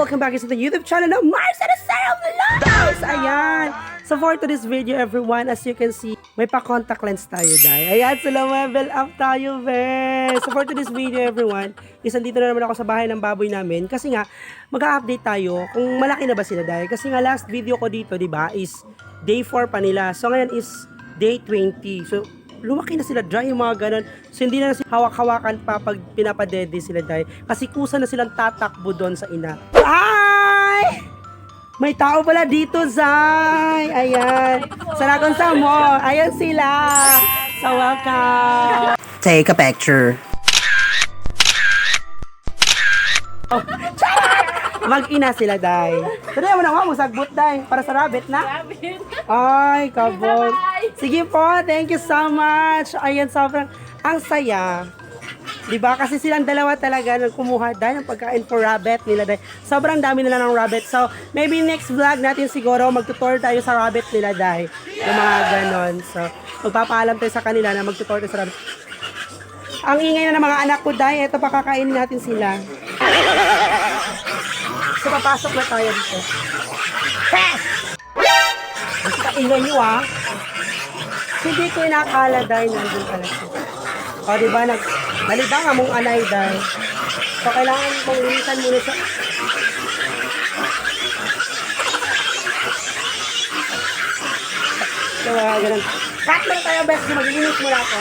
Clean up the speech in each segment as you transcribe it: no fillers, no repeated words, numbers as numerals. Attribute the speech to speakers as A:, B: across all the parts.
A: welcome back to the YouTube channel ng Mars and Sarah Vlogs! Ayan! So for today's video everyone, as you can see, may pa-contact lens tayo dahil. Ayan, so level up tayo, be! So for today's video everyone, dito na naman ako sa bahay ng baboy namin kasi nga, mag-update tayo kung malaki na ba sila dahil. Kasi nga last video ko dito, di ba, is day 4 pa nila. So ngayon is day 20. So lumaki na sila dry, yung mga ganun. So hindi na sila hawak-hawakan pa pag pinapadede sila dahil. Kasi kusa na silang tatakbo doon sa ina. Ay! May tao pala dito, Zay! Ayan. Saragon sa mo. Ayan sila. So welcome. Take a picture. Oh, mag-ina sila, Day. Pero mo na mo sagbot, Day. Para sa rabbit na?
B: Rabbit.
A: Ay, kabog. Sige po, thank you so much. Ayan, sobrang ang saya. Diba? Kasi silang dalawa talaga nang kumuha dahil ng pagkain for rabbit nila. Dahil sobrang dami nila ng rabbit. So, maybe next vlog natin siguro magtutor tayo sa rabbit nila dahil yung mga ganon. So, magpapaalam tayo sa kanila na magtutor tayo sa rabbit. Ang ingay na ng mga anak ko dahil ito pakakainin natin sila. So, papasok na tayo dito. Ang kaingay nyo Hindi ko inakala dahil nandun pala siya. O, diba? Malibang among anay dahil. So, kailangan mong linisan muna siya. So, ganun. Cut lang tayo, best. Mag-linis muna ako.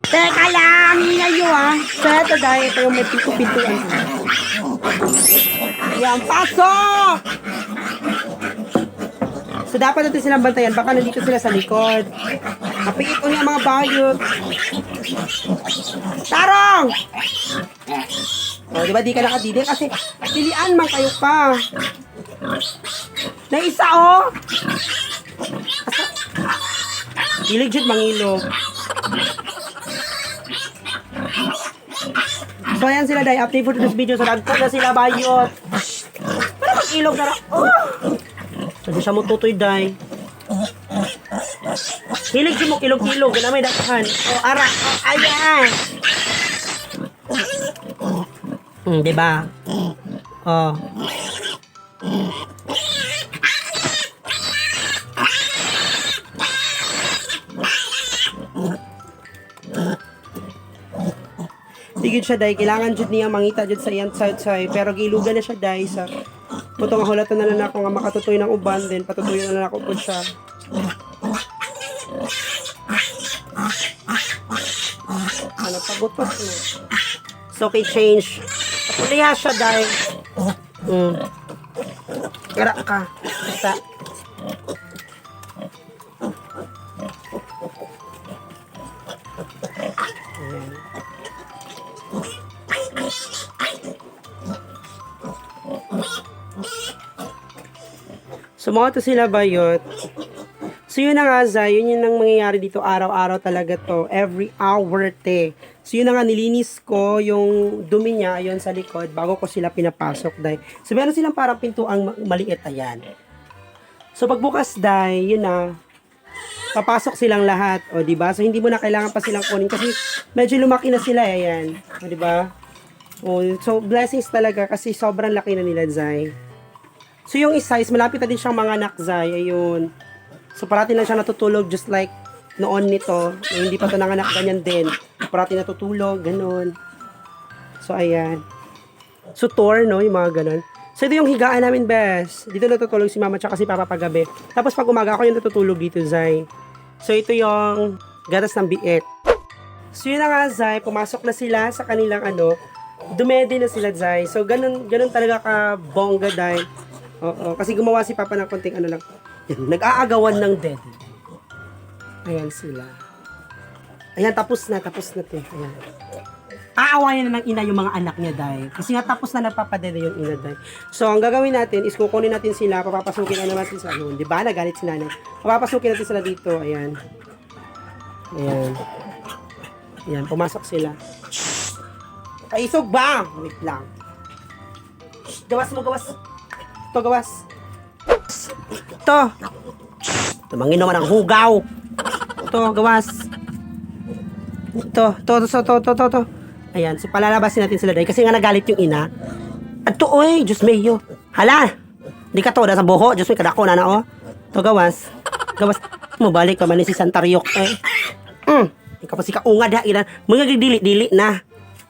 A: Teka lang, ingay nyo So, ito dahil ito yung may pinto-pintuan ko. Yan, pasok! So, dapat natin silang bantayan. Baka nandito sila sa likod. Mapiit ko niya mga bayot. Tarong! O, diba di ka nakadidi? Kasi, pilian man kayo pa. Na isa, Hilig dyan, mangilog. So, ayan sila, Day. Update for today's video. So, nagpo na sila bayot. Para mag-ilog na rin. Sabi siya mo tutoy, Day. Hilig mo kilog-kilog. Gana may dakahan. Ara. Ayan. Diba? Tigid siya, Day. Kailangan dyan niya mangita dyan sa iyang side. Pero gilugan na siya, Day. Sa putong hulatan na lang ako nga makatutoy ng uban. Then patutuyo na lang ako po siya. Ano, pagutos mo. So, okay, change. Patuliha siya, Day. Kira ka. Basta. So, mga to sila bayot. So, yun na nga, Zay. Yun ang mangyayari dito. Araw-araw talaga to. Every hour, te. So, yun na nga, nilinis ko yung dumi niya, yun sa likod, bago ko sila pinapasok, Day. So, meron silang parang pintuang maliit. Ayan. So, pagbukas, Day, yun na. Papasok silang lahat. O, diba? So, hindi mo na kailangan pa silang kunin kasi medyo lumaki na sila. Ayan. O, diba? O, so, blessings talaga kasi sobrang laki na nila, Zay. So, yung size, malapit na din siyang mga anak, Zay. Ayun. So, parati na siya natutulog just like noon nito. Na hindi pa ito nanganak, ganyan din. Parati natutulog, ganun. So, ayan. So, tour, no? Yung mga ganun. So, ito yung higaan namin, best. Dito natutulog si mama tsaka si papa paggabi. Tapos, pag umaga ako yung natutulog dito, Zay. So, ito yung gatas ng biit. So, yun na nga, Zay. Pumasok na sila sa kanilang dumede na sila, Zay. So, ganun talaga ka bongga, Day. Oo, kasi gumawa si Papa ng konting lang. Yan, nag-aagawan ng dead. Ayan sila. Ayan, tapos na to. Ayan. Aawayan na ng ina yung mga anak niya, Day. Kasi nga tapos na nagpapadede yung ina, Day. So, ang gagawin natin is kukunin natin sila, papapasukin na natin sila. Di ba? Nagalit si nanay. Papapasukin natin sila dito. Ayan. Ayan, pumasok sila. Paisog ba? Wait lang. Gawas mo, gawas. Ito, gawas. Ito. Tumangin naman ang hugaw. Ito, gawas. Ito. Ayan, so palalabasin natin sila dahil kasi nga nagalit yung ina. At to, oy, Diyos mayo. Hala! Di ka to, sa buho. Diyos may kadako na oh. To gawas. Gawas. Mabalik pa man ni si Santariok eh. Ikaw pa si kaungad ha. Ilan. Mga dili-dili na.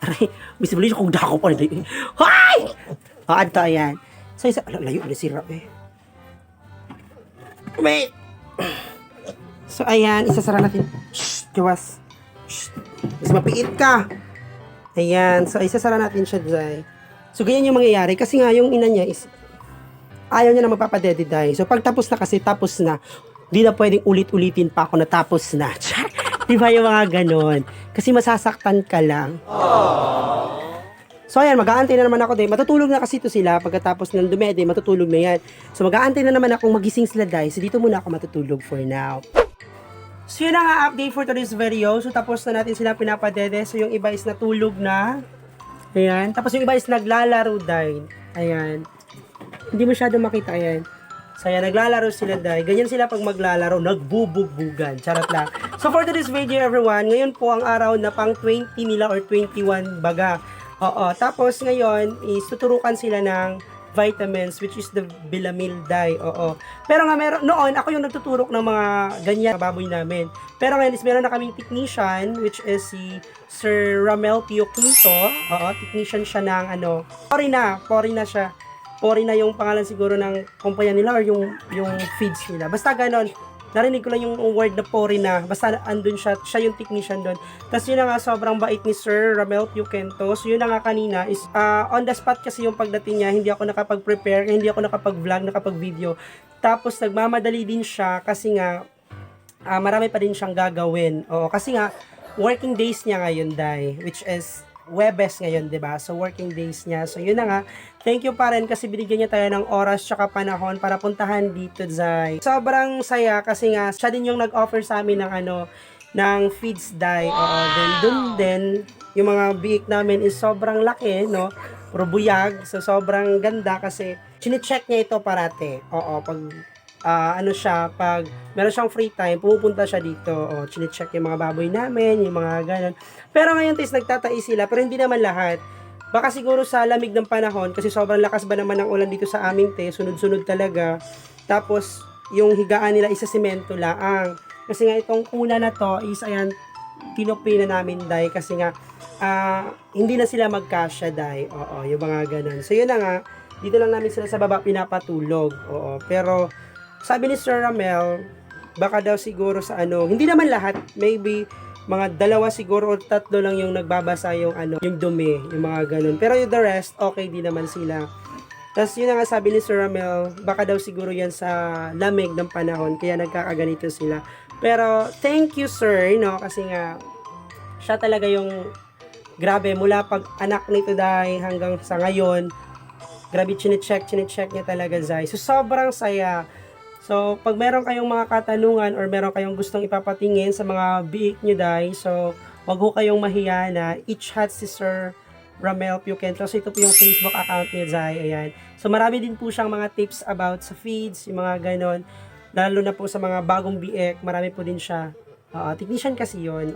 A: Aray, bisibili kong dako pa. Hay! Adto, ayan. So, isa, layo na si Rap eh. Wait! So, ayan, isasara natin. Shhh, gawas. Shhh, mas mapiit ka. Ayan, so isasara natin siya, Day. So, ganyan yung mangyayari. Kasi nga, yung ina niya is, ayaw niya na magpapadede, Day. So, pag tapos na kasi, tapos na. Di na pwedeng ulit-ulitin pa ako na tapos na. Di ba yung mga ganon? Kasi masasaktan ka lang. So, ayan, mag-aantay na naman ako, Day. Matutulog na kasi ito sila. Pagkatapos ng dumede, matutulog na yan. So, mag-aantay na naman akong magising sila, Day. So, dito muna ako matutulog for now. So, yun ang update for today's video. So, tapos na natin sila pinapadede. So, yung iba is natulog na. Ayan. Tapos, yung iba is naglalaro, Day. Ayan. Hindi masyado makita, ayan. So, ayan, naglalaro sila, Day. Ganyan sila pag maglalaro, nagbubugbugan. Charot lang. So, for today's video, everyone, ngayon po ang araw na pang 20 nila or 21 baga. Oo. Tapos, ngayon is tuturukan sila ng vitamins, which is the Bilamil dye. Oo. Pero nga noon ako yung nagtuturok ng mga ganyan baboy namin. Pero ngayon is meron na kaming technician, which is si Sir Ramel Pio Quinto. Oo, technician siya ng Pori na siya. Pori na yung pangalan siguro ng kumpanya nila or yung feeds nila. Basta ganon. Narinig ko lang yung word na Pori na. Basta andun siya yung technician doon. Tapos yun na nga, sobrang bait ni Sir Ramel Piuquento. So yun na nga kanina is on the spot kasi yung pagdating niya. Hindi ako nakapag-prepare, hindi ako nakapag-vlog, nakapag-video. Tapos nagmamadali din siya kasi nga marami pa din siyang gagawin. Oo, kasi nga working days niya ngayon, Day, which is Webes ngayon, 'di ba? So working days niya. So yun na nga. Thank you pa rin kasi binigyan niya tayo ng oras tsaka panahon para puntahan dito, Zay. Sobrang saya kasi nga siya din yung nag-offer sa amin ng feeds, Day. Oo, then dun din yung mga biik namin is sobrang laki, no? Puro buyag. So sobrang ganda kasi chine-check niya ito parate. Oo, pag pag meron siyang free time, pumupunta siya dito. O, chine-check yung mga baboy namin, yung mga ganon. Pero ngayon, nagtatai sila, pero hindi naman lahat. Baka siguro sa lamig ng panahon, kasi sobrang lakas ba naman ng ulan dito sa aming sunod-sunod talaga. Tapos, yung higaan nila isa semento laang. Kasi nga itong kuna na to is, ayan, tinupi na namin, Day, kasi nga, hindi na sila magkasya, Day. Oo, yung mga ganon. So, yun na nga, dito lang namin sila sa baba pinapatulog. Oo, pero, sabi ni Sir Ramel, baka daw siguro sa hindi naman lahat, maybe mga 2 siguro o 3 lang yung nagbabasa yung yung dumi, yung mga ganun. Pero yung the rest, okay din naman sila. Tapos yun nga sabi ni Sir Ramel, baka daw siguro yan sa lamig ng panahon, kaya nagkakaganito sila. Pero thank you, sir, no, kasi nga siya talaga yung grabe mula pag anak nito dahil hanggang sa ngayon. Grabe, chine-check niya talaga, Zay. So sobrang saya. So, pag meron kayong mga katanungan or meron kayong gustong ipapatingin sa mga biik nyo, Day, so, wag ho kayong mahiya na i-chat si Sir Ramel Piuquento. So, ito po yung Facebook account ni Day, ayan. So, marami din po siyang mga tips about sa feeds, yung mga ganon. Lalo na po sa mga bagong biik, marami po din siya. Technician kasi yun,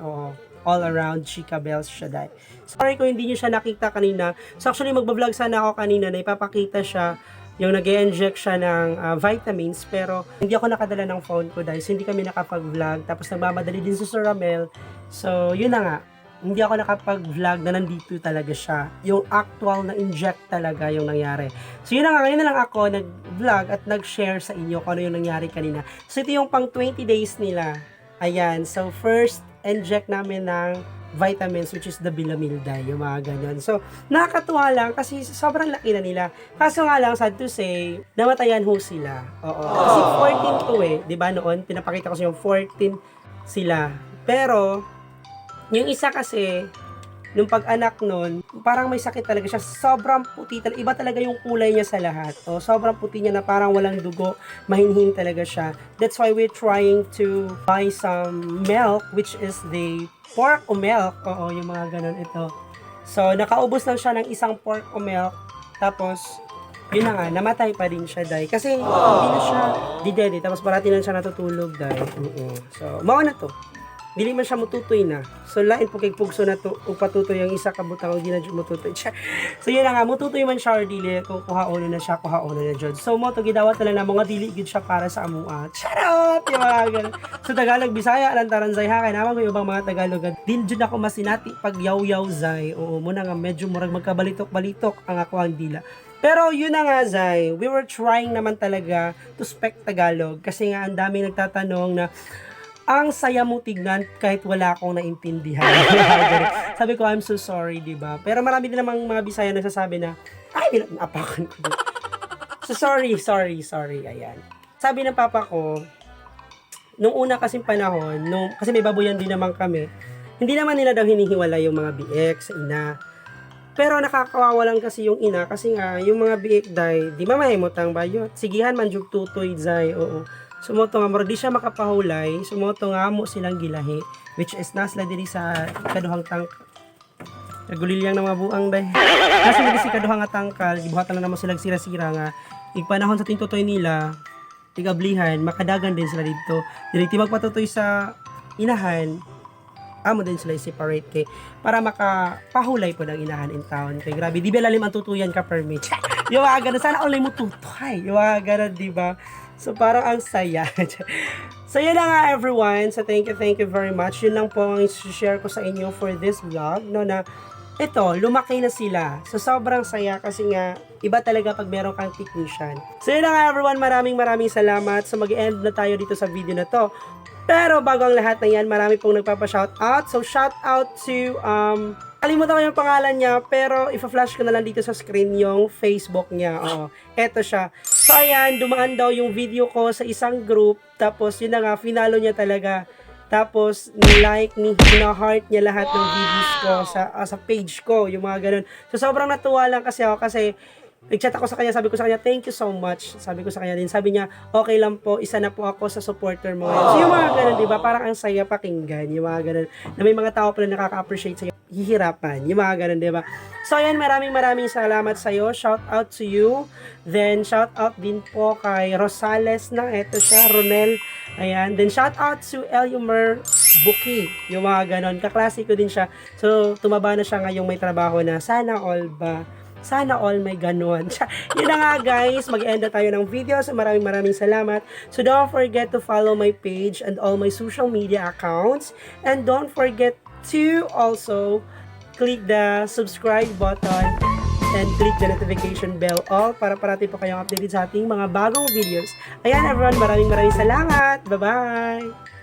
A: all around Chika Bells siya, Day. Sorry kung hindi nyo siya nakita kanina. So, actually, magbablog sana ako kanina na ipapakita siya yung nag-inject siya ng vitamins, pero hindi ako nakadala ng phone ko dahil so hindi kami nakapag-vlog. Tapos nagmamadali din si Sir Ramel. So, yun na nga. Hindi ako nakapag-vlog na nandito talaga siya. Yung actual na inject talaga yung nangyari. So, yun na nga. Ngayon na lang ako nag-vlog at nag-share sa inyo kung ano yung nangyari kanina. So, ito yung pang 20 days nila. Ayan. So, first inject namin ng vitamins, which is the Bilamil dye, yung mga ganyan. So, nakakatuwa lang kasi sobrang laki na nila. Kaso nga lang, sad to say, namatayan ho sila. Oo. Kasi 14 to di ba noon? Pinapakita ko sa inyo, 14 sila. Pero, yung isa kasi, nung pag-anak nun, parang may sakit talaga siya. Sobrang puti talaga. Iba talaga yung kulay niya sa lahat. Sobrang puti niya na parang walang dugo. Mahinhin talaga siya. That's why we're trying to buy some milk, which is the pork o milk. Oo, yung mga ganun ito. So, nakaubos lang siya ng isang pork o milk. Tapos, yun na nga, namatay pa din siya, Day. Kasi, hindi na siya didede. Tapos, parati na siya natutulog, Day. So, mauna to. dili man siya mututoy na. So lain po kay pugso na to upatutoy ang isa ka butang di na jud mututoy. So yun na nga mututoy man siya or dili kung kuhaon na siya kuhaon na jud. So mo to gidawat na mga dili gid siya para sa amuha. Charot yung mga ganun. So Tagalog Bisaya lantaran zay ha kay naman ko ibang mga Tagalog. Din jud ako masinati pag yaw-yaw zay. Oo mo na nga medyo murag magkabalitok-balitok ang ako ang dila. Pero yun na nga Zay, we were trying naman talaga to speak Tagalog kasi nga ang daming nagtatanong na ang saya mo tignan kahit wala akong naintindihan. Sabi ko, I'm so sorry, di ba? Pero marami din namang mga Bisaya nagsasabi na, ay, apakan ko. So, sorry. Ayan. Sabi ng papa ko, nung una kasing panahon, kasi may babuyan din naman kami, hindi naman nila daw hinihiwala yung mga biek sa ina. Pero nakakawawa lang kasi yung ina kasi nga, yung mga biek day, di mamahimot ang bayot. Sigihan man jug tutoy day, oo. Sumoto nga, di siya makapahulay, sumoto nga mo silang gilahi, which is nasla diri sa kaduhang tangkal. Nagulilyang ng mga buang day. Nasa diri si kaduhang nga tangkal, gibuhatan na naman silang sira-sira nga. Igpanahon sa tintutoy nila, tigablihan, makadagan din sila dito. Dili magpatutoy sa inahan, amo din sila separate kay para makapahulay po ng inahan in town. Kay grabe, di ba lalim ang tutuyan ka permit? Yung mga ganun, sana only mo tutoy. Yung mga ganun, di ba? So, parang ang saya. So, yun na nga everyone. So, thank you very much. Yun lang po ang i-share ko sa inyo for this vlog. No, na ito, lumaki na sila. So, sobrang saya kasi nga, iba talaga pag meron kang technician. So, yun na nga everyone. Maraming salamat. So, mag-end na tayo dito sa video na to. Pero, bago ang lahat na yan, marami pong nagpapa-shoutout. So, shoutout to, kalimutan ko yung pangalan niya, pero ipa-flash ko na lang dito sa screen yung Facebook niya. Oo, eto siya. So, ayan, dumaan daw yung video ko sa isang group. Tapos, yun na nga, finalo niya talaga. Tapos, ni-like, ni-heart niya lahat ng videos ko sa page ko, yung mga ganun. So, sobrang natuwa lang kasi ako kasi nag-chat ako sa kanya, sabi ko sa kanya, thank you so much. Sabi ko sa kanya din, sabi niya, okay lang po, isa na po ako sa supporter mo ngayon. So, yung mga ganun, di ba? Parang ang saya pakinggan, yung mga ganun. Na may mga tao pala nakaka-appreciate sa'yo. Hihirapan, yung mga ganun, di ba? So, ayan, maraming salamat sa'yo. Shout out to you. Then, shout out din po kay Rosales na, eto siya, Ronel. Ayan. Then, shout out to Elmer Buki. Yung mga ganun. Kaklase ko din siya. So, tumaba na siya ngayong may trabaho na sana all ba? Sana all may ganon. Yun na nga guys, mag-end na tayo ng video. So maraming salamat. So don't forget to follow my page and all my social media accounts. And don't forget to also click the subscribe button and click the notification bell all para parati po kayong updated sa ating mga bagong videos. Ayan everyone, maraming salamat. Bye-bye!